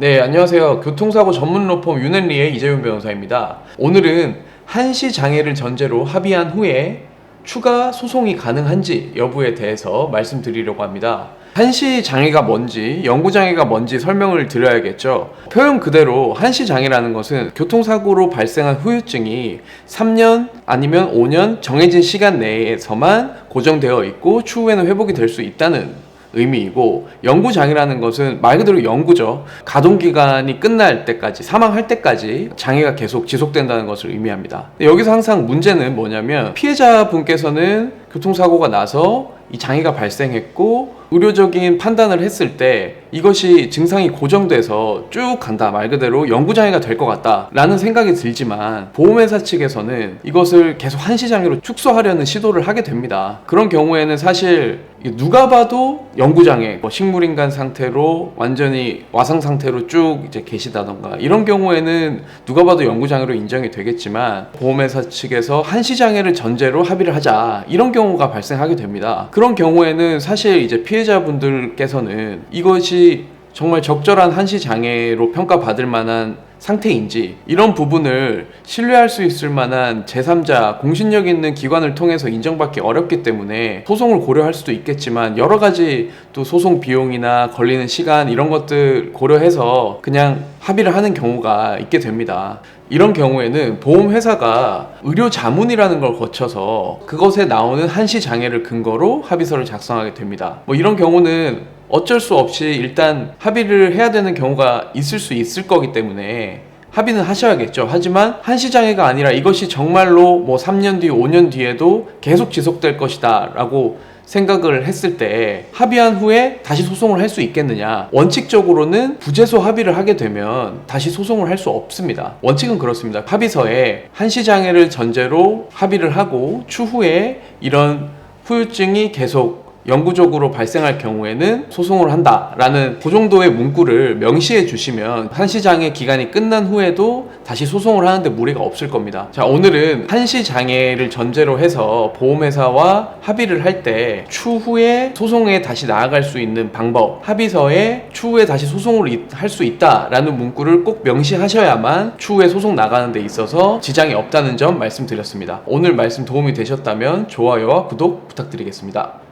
네, 안녕하세요. 교통사고 전문 로펌 유넨리의 이재윤 변호사입니다. 오늘은 한시 장애를 전제로 합의한 후에 추가 소송이 가능한지 여부에 대해서 말씀드리려고 합니다. 한시 장애가 뭔지, 영구 장애가 뭔지 설명을 드려야겠죠. 표현 그대로 한시 장애라는 것은 교통사고로 발생한 후유증이 3년 아니면 5년 정해진 시간 내에서만 고정되어 있고 추후에는 회복이 될 수 있다는 의미이고, 영구장애라는 것은 말 그대로 영구죠. 가동기간이 끝날 때까지, 사망할 때까지 장애가 계속 지속된다는 것을 의미합니다. 여기서 항상 문제는 뭐냐면, 피해자분께서는 교통사고가 나서 이 장애가 발생했고 의료적인 판단을 했을 때 이것이 증상이 고정돼서 쭉 간다, 말 그대로 영구장애가 될 것 같다 라는 생각이 들지만, 보험회사 측에서는 이것을 계속 한시장애로 축소하려는 시도를 하게 됩니다. 그런 경우에는 사실 누가 봐도 영구장애, 식물인간 상태로 완전히 와상 상태로 쭉 이제 계시다던가, 이런 경우에는 누가 봐도 영구장애로 인정이 되겠지만, 보험회사 측에서 한시장애를 전제로 합의를 하자, 이런 경우가 발생하게 됩니다. 그런 경우에는 사실 이제 피해자분들께서는 이것이 정말 적절한 한시장애로 평가받을 만한 상태인지, 이런 부분을 신뢰할 수 있을 만한 제3자, 공신력 있는 기관을 통해서 인정받기 어렵기 때문에 소송을 고려할 수도 있겠지만, 여러 가지 또 소송 비용이나 걸리는 시간, 이런 것들 고려해서 그냥 합의를 하는 경우가 있게 됩니다. 이런 경우에는 보험회사가 의료 자문이라는 걸 거쳐서 그것에 나오는 한시장애를 근거로 합의서를 작성하게 됩니다. 이런 경우는 어쩔 수 없이 일단 합의를 해야 되는 경우가 있을 수 있을 거기 때문에 합의는 하셔야겠죠. 하지만 한시장애가 아니라 이것이 정말로 3년 뒤, 5년 뒤에도 계속 지속될 것이다 라고 생각을 했을 때 합의한 후에 다시 소송을 할 수 있겠느냐? 원칙적으로는 부재소 합의를 하게 되면 다시 소송을 할 수 없습니다. 원칙은 그렇습니다. 합의서에 한시장애를 전제로 합의를 하고 추후에 이런 후유증이 계속 영구적으로 발생할 경우에는 소송을 한다라는 그 정도의 문구를 명시해 주시면 한시장애 기간이 끝난 후에도 다시 소송을 하는데 무리가 없을 겁니다. 자, 오늘은 한시장애를 전제로 해서 보험회사와 합의를 할 때 추후에 소송에 다시 나아갈 수 있는 방법, 합의서에 추후에 다시 소송을 할 수 있다라는 문구를 꼭 명시하셔야만 추후에 소송 나가는 데 있어서 지장이 없다는 점 말씀드렸습니다. 오늘 말씀 도움이 되셨다면 좋아요와 구독 부탁드리겠습니다.